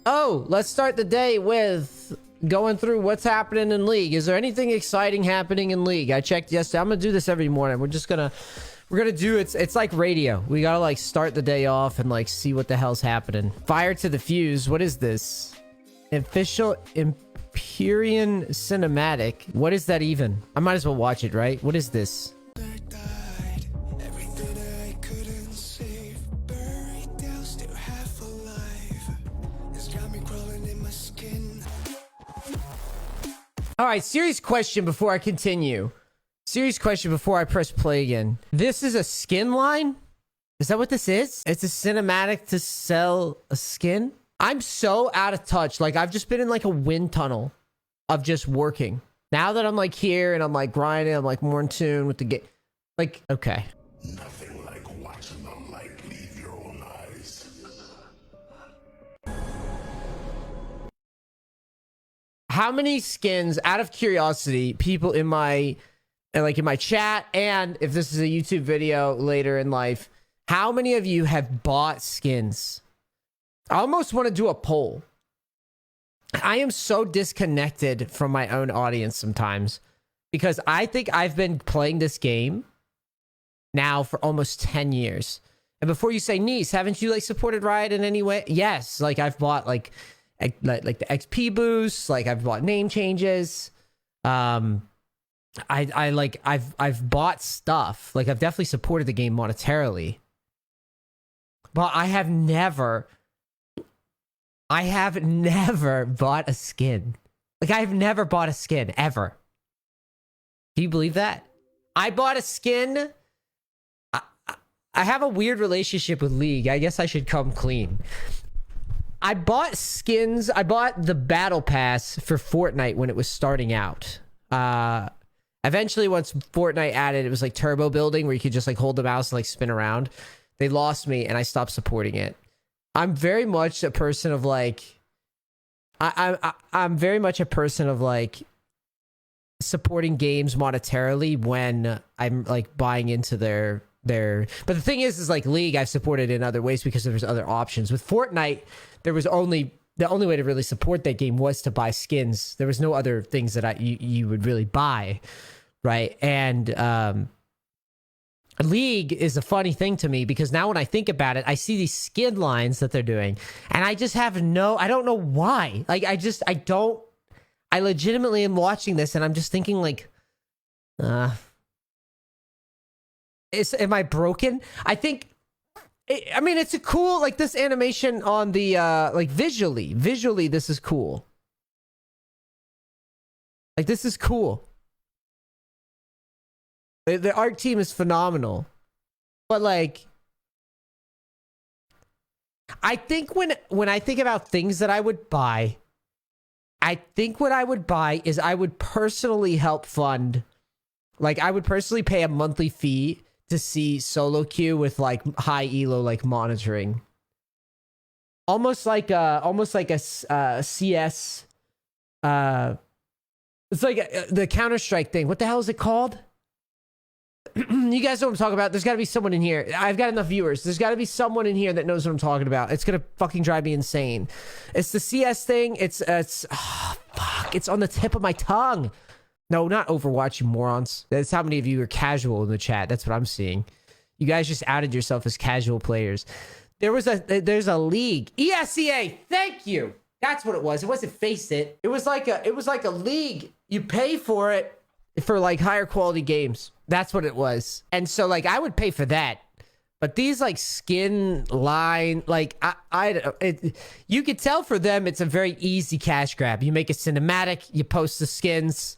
Oh, let's start the day with going through what's happening in League. Is there anything exciting happening in League? I checked yesterday. I'm gonna do this every morning. We're gonna do it's like radio. We gotta like start the day off and like see what the hell's happening. Fire to the fuse. What is this? Official Empyrean cinematic. What is that even? I might as well watch it, right? What is this? All right, serious question before I continue. Serious question before I press play again. This is a skin line? Is that what this is? It's a cinematic to sell a skin? I'm so out of touch. Like, I've just been in like a wind tunnel of just working. Now that I'm like here and I'm like grinding, I'm like more in tune with the game. Like, okay. Nothing like watching the light leave your own eyes. How many skins, out of curiosity, people in my chat, and if this is a YouTube video later in life, how many of you have bought skins? I almost want to do a poll. I am so disconnected from my own audience sometimes because I think I've been playing this game now for almost 10 years. And before you say, NEACE, haven't you like supported Riot in any way? Yes, like I've bought like the XP boosts, like I've bought name changes. I've bought stuff. Like I've definitely supported the game monetarily. But I have never bought a skin. Like I've never bought a skin ever. Do you believe that? I bought a skin. I have a weird relationship with League. I guess I should come clean. I bought skins. I bought the battle pass for Fortnite when it was starting out. Eventually, once Fortnite added, it was like turbo building where you could just like hold the mouse and like spin around. They lost me and I stopped supporting it. I'm very much a person of like, I'm very much a person of like supporting games monetarily when I'm like buying into their. But the thing is like League I've supported in other ways because there's other options. With Fortnite, there was the only way to really support that game was to buy skins. There was no other things that you would really buy, right? And League is a funny thing to me because now when I think about it, I see these skin lines that they're doing, and I just have I don't know why. Like I legitimately am watching this, and I'm just thinking like, am I broken? I think, I mean, it's a cool, like this animation on the, like visually, this is cool. Like this is cool. The art team is phenomenal. But like, I think when I think about things that I would buy, I think what I would buy is I would personally help fund, like I would personally pay a monthly fee to see solo queue with like high elo like monitoring, almost like a CS. It's like the Counter-Strike thing. What the hell is it called? You guys know what I'm talking about. There's got to be someone in here. I've got enough viewers. There's got to be someone in here that knows what I'm talking about. It's gonna fucking drive me insane. It's the CS thing. It's oh, fuck. It's on the tip of my tongue. No, not Overwatch, you morons. That's how many of you are casual in the chat. That's what I'm seeing. You guys just outed yourself as casual players. There's a league. ESEA, thank you. That's what it was. It wasn't Face It. It was like a league. You pay for it for like higher quality games. That's what it was. And so like I would pay for that. But these like skin line, like you could tell for them it's a very easy cash grab. You make a cinematic, you post the skins,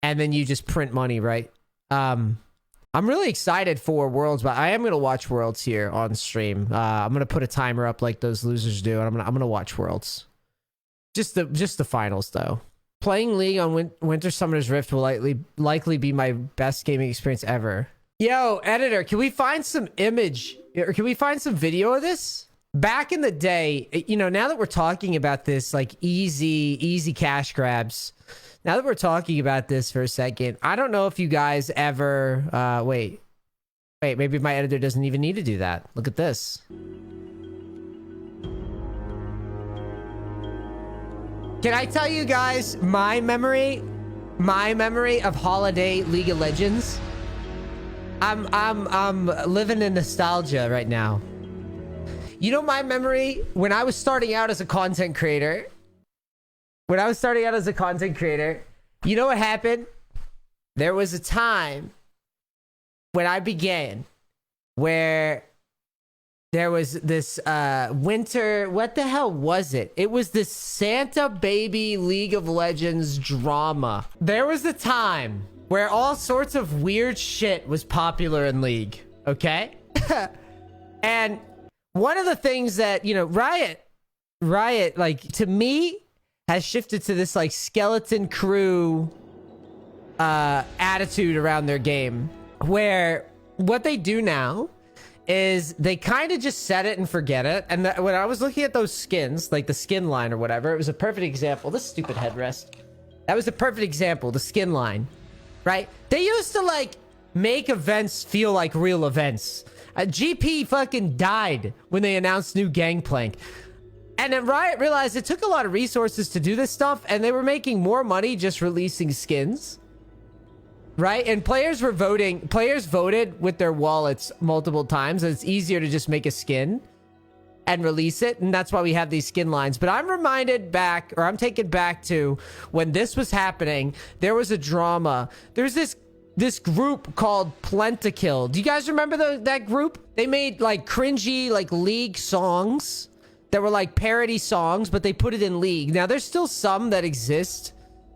and then you just print money, right? I'm really excited for Worlds, but I am gonna watch Worlds here on stream. I'm gonna put a timer up like those losers do, and I'm gonna watch Worlds. Just the finals though. Playing League on Winter Summoner's Rift will likely be my best gaming experience ever. Yo, editor, can we find some image or can we find some video of this? Back in the day, you know, now that we're talking about this, like easy cash grabs. Now that we're talking about this for a second, I don't know if you guys ever, wait, maybe my editor doesn't even need to do that. Look at this. Can I tell you guys my memory of holiday League of Legends? I'm living in nostalgia right now. You know my memory when I was starting out as a content creator? You know what happened? There was a time when I began where there was this winter, what the hell was it? It was this Santa Baby League of Legends drama. There was a time where all sorts of weird shit was popular in League, okay? And one of the things that, you know, Riot, like, to me, has shifted to this, like, skeleton crew attitude around their game, where what they do now is they kind of just set it and forget it. And when I was looking at those skins, like the skin line or whatever, it was a perfect example. This stupid headrest. That was a perfect example, the skin line, right? They used to, like, make events feel like real events. GP fucking died when they announced new Gangplank. And then Riot realized it took a lot of resources to do this stuff, and they were making more money just releasing skins. Right? And players voted with their wallets multiple times. And it's easier to just make a skin and release it. And that's why we have these skin lines. But I'm reminded back, or I'm taken back to when this was happening. There was a drama. There's this group called Plentykill. Do you guys remember that group? They made like cringy, like League songs that were like parody songs, but they put it in League. Now there's still some that exist.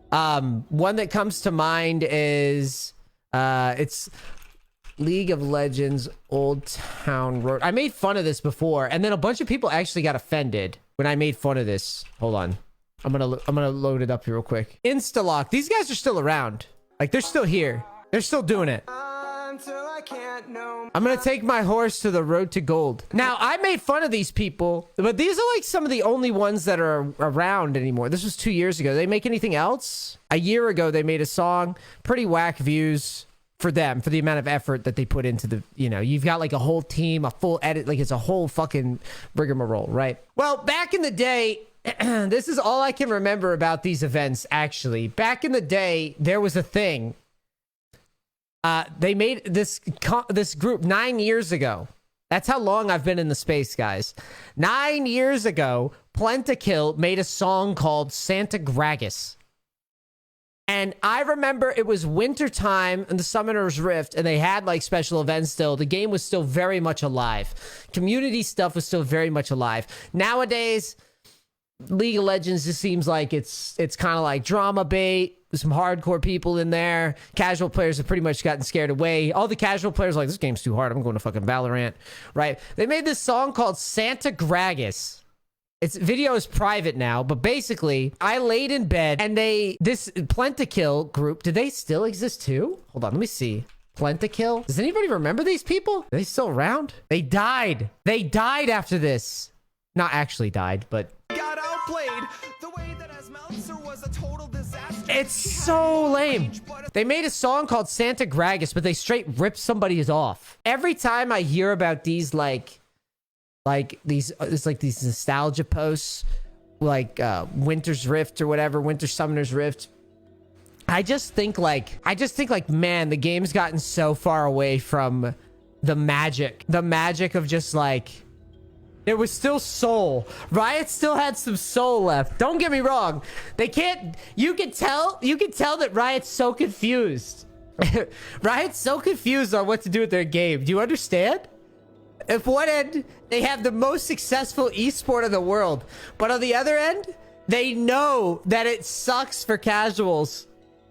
One that comes to mind is it's League of Legends Old Town Road. I made fun of this before, and then a bunch of people actually got offended when I made fun of this. Hold on, I'm gonna load it up here real quick. Instalock. These guys are still around. Like, they're still here. They're still doing it. I'm gonna take my horse to the road to gold. Now, I made fun of these people, but these are like some of the only ones that are around anymore. This was 2 years ago. Did they make anything else? A year ago, they made a song. Pretty whack views for them, for the amount of effort that they put into the, you know, you've got like a whole team, a full edit, like it's a whole fucking rigmarole, right? Well, back in the day, this is all I can remember about these events, actually. Back in the day, there was a thing. They made this group 9 years ago. That's how long I've been in the space, guys. 9 years ago, Plentykill made a song called Santa Gragas. And I remember it was winter time in the Summoner's Rift, and they had like special events still. The game was still very much alive. Community stuff was still very much alive. Nowadays, League of Legends just seems like it's kind of like drama bait. There's some hardcore people in there. Casual players have pretty much gotten scared away. All the casual players are like, this game's too hard. I'm going to fucking Valorant, right? They made this song called Santa Gragas. Its video is private now, but basically, I laid in bed and this Plentykill group, do they still exist too? Hold on, let me see. Plentykill? Does anybody remember these people? Are they still around? They died. They died after this. Not actually died, but got outplayed. The way that as Meltzer was a total disaster. it's so lame. They made a song called Santa Gragas, but they straight ripped somebody's off. Every time I hear about these these nostalgia posts, like Winter's Rift or whatever, Winter Summoner's Rift, I just think like, man, the game's gotten so far away from the magic of just like, there was still soul. Riot still had some soul left. Don't get me wrong. They can't, you can tell that Riot's so confused. Riot's so confused on what to do with their game. Do you understand? If one end, they have the most successful esport in the world, but on the other end, they know that it sucks for casuals.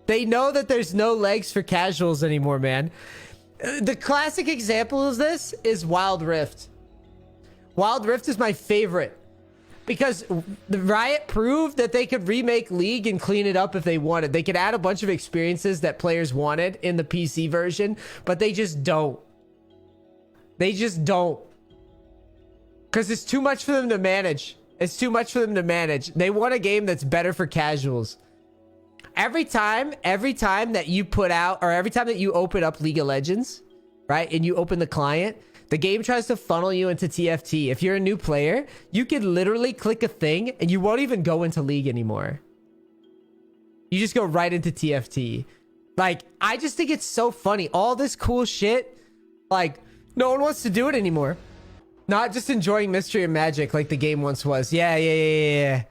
They know that there's no legs for casuals anymore, man. The classic example of this is Wild Rift. Wild Rift is my favorite because the Riot proved that they could remake League and clean it up if they wanted. They could add a bunch of experiences that players wanted in the PC version, but they just don't. They just don't. Because it's too much for them to manage. It's too much for them to manage. They want a game that's better for casuals. Every time that you put out, or every time that you open up League of Legends, right, and you open the client, the game tries to funnel you into TFT. If you're a new player, you can literally click a thing and you won't even go into League anymore. You just go right into TFT. Like, I just think it's so funny. All this cool shit, like, no one wants to do it anymore. Not just enjoying Mystery and Magic like the game once was. Yeah.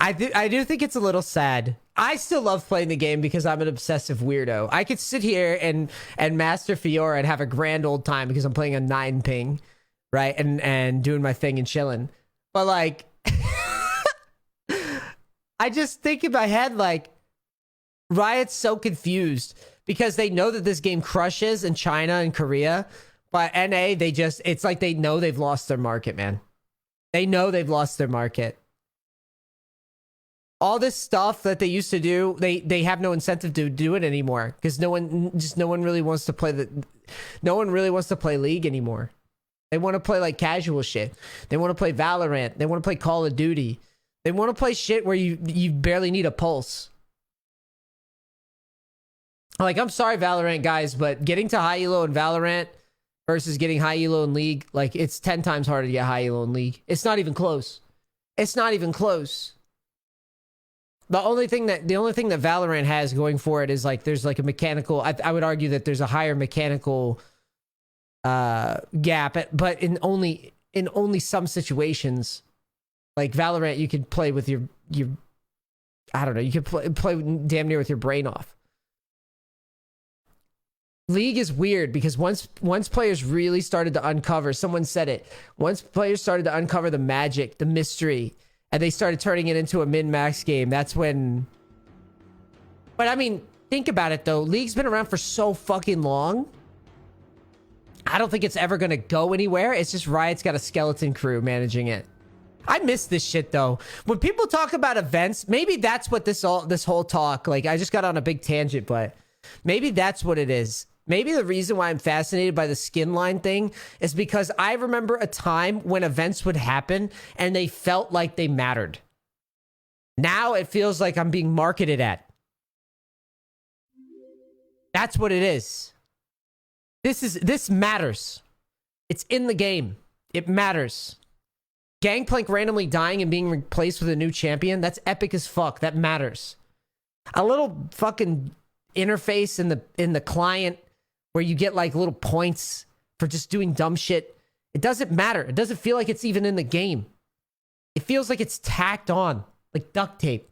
I do think it's a little sad. I still love playing the game because I'm an obsessive weirdo. I could sit here and master Fiora and have a grand old time because I'm playing a 9 ping, right? And doing my thing and chilling. But like, I just think in my head, like, Riot's so confused because they know that this game crushes in China and Korea, but NA, it's like they know they've lost their market, man. They know they've lost their market. All this stuff that they used to do, they have no incentive to do it anymore because no one really wants to play League anymore. They want to play like casual shit. They want to play Valorant. They want to play Call of Duty. They want to play shit where you barely need a pulse. Like, I'm sorry, Valorant guys, but getting to high elo in Valorant versus getting high elo in League, like, it's 10 times harder to get high elo in League. It's not even close. It's not even close. The only thing that Valorant has going for it is like there's like a mechanical. I would argue that there's a higher mechanical gap, but in only some situations. Like Valorant, you can play with your I don't know. You can play damn near with your brain off. League is weird because once players really started to uncover, someone said it, once players started to uncover the magic, the mystery, and they started turning it into a min-max game, that's when... But I mean, think about it though. League's been around for so fucking long. I don't think it's ever going to go anywhere. It's just Riot's got a skeleton crew managing it. I miss this shit though. When people talk about events, maybe that's what this whole talk, like, I just got on a big tangent, but maybe that's what it is. Maybe the reason why I'm fascinated by the skin line thing is because I remember a time when events would happen and they felt like they mattered. Now it feels like I'm being marketed at. That's what it is. This matters. It's in the game. It matters. Gangplank randomly dying and being replaced with a new champion, that's epic as fuck. That matters. A little fucking interface in the client where you get like little points for just doing dumb shit. It doesn't matter. It doesn't feel like it's even in the game. It feels like it's tacked on like duct tape.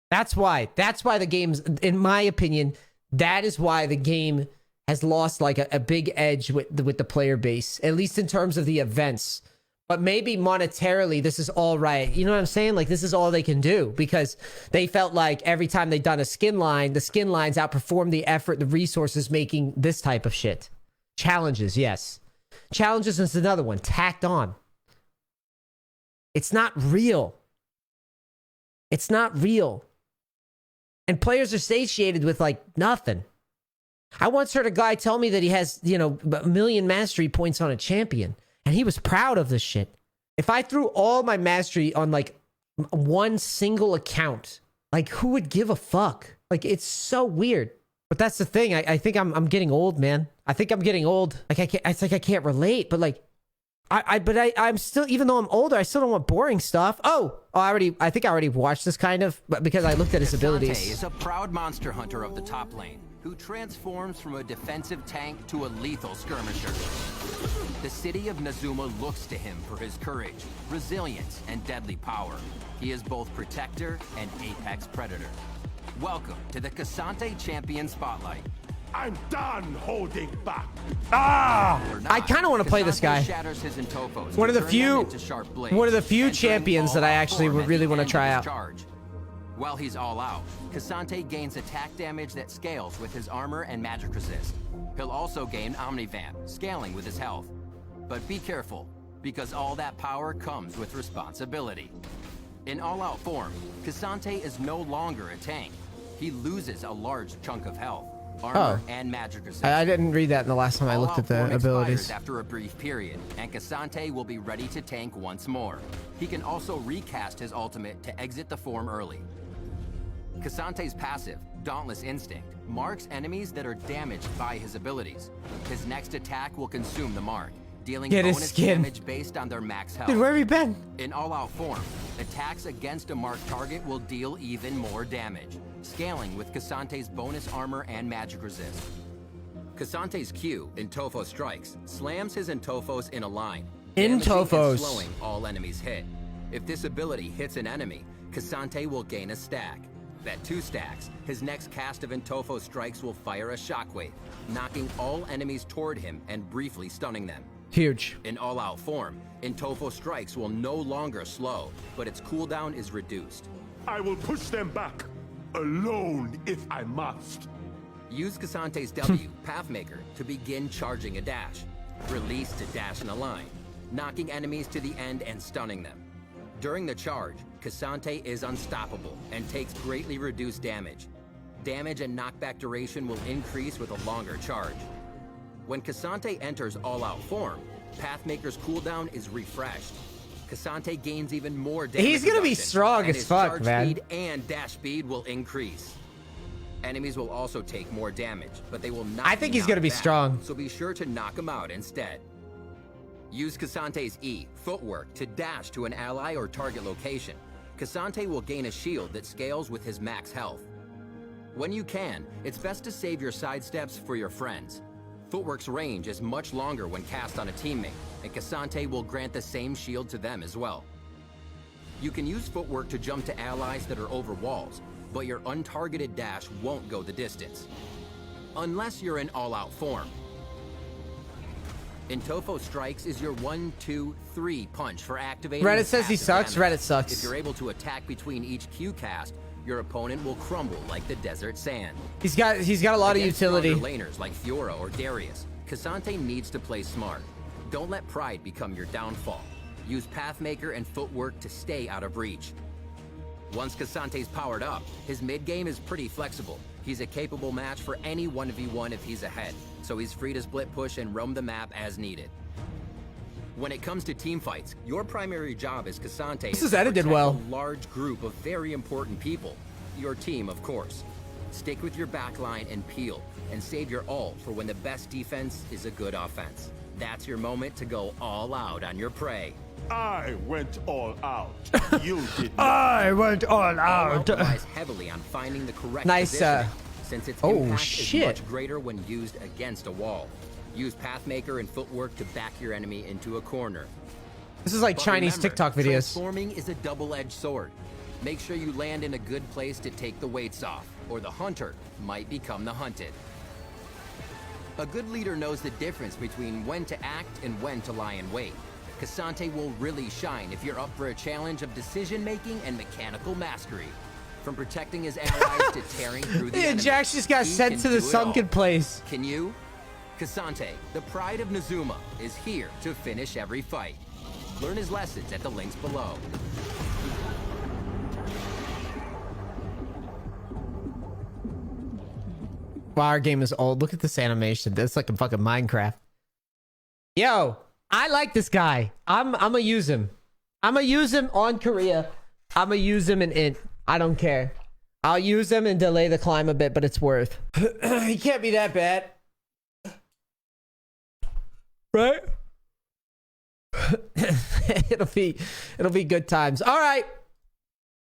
That's why the game's, in my opinion, that is why the game has lost like a big edge with the player base, at least in terms of the events. But maybe monetarily, this is all right. You know what I'm saying? Like, this is all they can do because they felt like every time they'd done a skin line, the skin lines outperformed the effort, the resources making this type of shit. Challenges, yes. Challenges is another one. Tacked on. It's not real. It's not real. And players are satiated with, like, nothing. I once heard a guy tell me that he has, you know, 1 million mastery points on a champion. And he was proud of this shit. If I threw all my mastery on like one single account, like who would give a fuck? Like, it's so weird. But that's the thing. I think I'm getting old, man. I think I'm getting old. Like, I can't relate, but like, I'm still, even though I'm older, I still don't want boring stuff. I think I already watched this kind of, but because I looked at his abilities. Cassante is a proud monster hunter of the top lane who transforms from a defensive tank to a lethal skirmisher. The city of Nazuma looks to him for his courage, resilience, and deadly power. He is both protector and apex predator. Welcome to the Cassante Champion Spotlight. I'm done holding back. I kind of want to play this guy. One of the few champions that I actually really want to try out. While he's all out, Cassante gains attack damage that scales with his armor and magic resist. He'll also gain Omnivamp, scaling with his health. But be careful, because all that power comes with responsibility. In all-out form, Cassante is no longer a tank. He loses a large chunk of health, armor, and magic resist. I didn't read that in the last time I looked at the abilities. After a brief period, and Cassante will be ready to tank once more. He can also recast his ultimate to exit the form early. Cassante's passive, Dauntless Instinct, marks enemies that are damaged by his abilities. His next attack will consume the mark, dealing Get his bonus skin. damage based on their max health. Dude, where have you been? In all-out form, attacks against a marked target will deal even more damage, scaling with Kasante's bonus armor and magic resist. Kasante's Q, Intofo Strikes, slams his Intofos in a line, damaging and Intofos. slowing all enemies hit. If this ability hits an enemy, Kasante will gain a stack. At 2 stacks, his next cast of Intofo Strikes will fire a shockwave, knocking all enemies toward him and briefly stunning them. Huge. In all-out form, Intofo Strikes will no longer slow, but its cooldown is reduced. I will push them back, alone if I must. Use Kasante's W, Pathmaker, to begin charging a dash. Release to dash in a line, knocking enemies to the end and stunning them. During the charge, Kasante is unstoppable and takes greatly reduced damage. Damage and knockback duration will increase with a longer charge. When Kasante enters all-out form, Pathmaker's cooldown is refreshed. Kasante gains even more damage. He's gonna be reduction, strong and as his fuck, charge man. speed and dash speed will increase. Enemies will also take more damage, but they will not. I think be he's gonna knocked be back, strong. so be sure to knock him out instead. Use Kasante's E, Footwork, to dash to an ally or target location. Kasante will gain a shield that scales with his max health. When you can, it's best to save your sidesteps for your friends. Footwork's range is much longer when cast on a teammate, and Kasante will grant the same shield to them as well. You can use Footwork to jump to allies that are over walls, but your untargeted dash won't go the distance. Unless you're in all-out form. Intofo Strikes is your 1, 2, 3 punch for activating. Reddit his says he passive sucks. damage. Reddit sucks. If you're able to attack between each Q cast, your opponent will crumble like the desert sand. He's got a lot of Against utility. stronger laners like Fiora or Darius, Kasante needs to play smart. Don't let pride become your downfall. Use Pathmaker and Footwork to stay out of reach. Once Kasante's powered up, his mid-game is pretty flexible. He's a capable match for any 1v1 if he's ahead, so he's free to split push and roam the map as needed. When it comes to team fights, your primary job as Kasante This is to edited protect well. a large group of very important people. Your team, of course. Stick with your backline and peel, and save your all for when the best defense is a good offense. That's your moment to go all out on your prey. I went all out. You did not. I went all All-Out relies heavily on finding the correct Nice, positioning, since its oh, impact shit. is much greater when used against a wall. Use Pathmaker and Footwork to back your enemy into a corner. This is like But Chinese remember, TikTok videos. Transforming is a double-edged sword. Make sure you land in a good place to take the weights off, or the hunter might become the hunted. A good leader knows the difference between when to act and when to lie in wait. Kasante will really shine if you're up for a challenge of decision-making and mechanical mastery. From protecting his allies to tearing through the Yeah, enemy, Jax just got he sent can to the do it sunken all. place. Can you? Kasante, the pride of Nazuma, is here to finish every fight. Learn his lessons at the links below. Wow, our game is old. Look at this animation. That's like a fucking Minecraft. Yo, I like this guy. I'm gonna use him. I'm gonna use him on Korea. I'm gonna use him in Int. I don't care. I'll use him and delay the climb a bit, but it's worth. He can't be that bad. Right? it'll be good times. All right.